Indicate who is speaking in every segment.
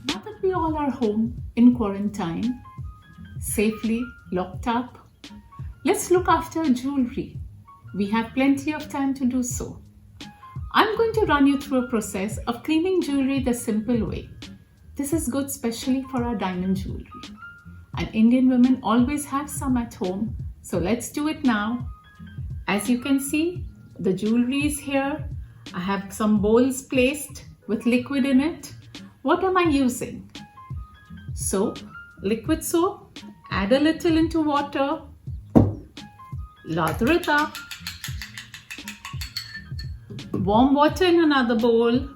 Speaker 1: Now that we all are home in quarantine, safely locked up, let's look after our jewelry. We have plenty of time to do so. I'm going to run you through a process of cleaning jewelry the simple way. This is good especially for our diamond jewelry. And Indian women always have some at home, so let's do it now. As you can see, the jewelry is here. I have some bowls placed with liquid in it. What am I using? Soap, liquid soap, add a little into water, lather it up, warm water in another bowl,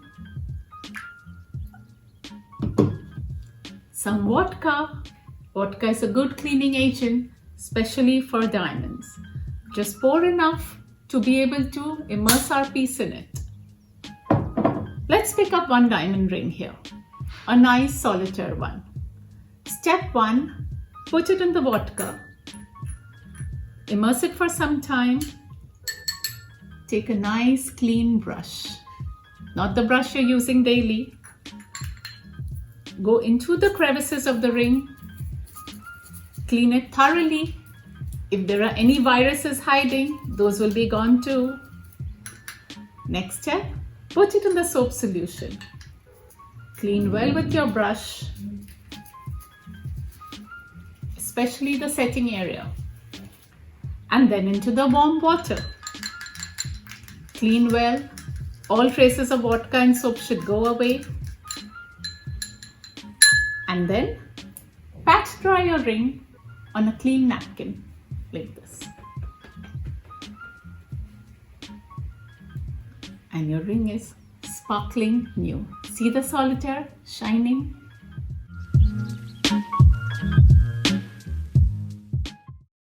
Speaker 1: some vodka. Vodka is a good cleaning agent, especially for diamonds. Just pour enough to be able to immerse our piece in it. Let's pick up one diamond ring here, a nice solitaire one. Step 1, put it in the vodka. Immerse it for some time. Take a nice clean brush, not the brush you're using daily. Go into the crevices of the ring. Clean it thoroughly. If there are any viruses hiding, those will be gone too. Next step, put it in the soap solution. Clean well with your brush, especially the setting area. And then into the warm water. Clean well. All traces of vodka and soap should go away. And then pat dry your ring on a clean napkin like this. And your ring is sparkling new. See the solitaire shining?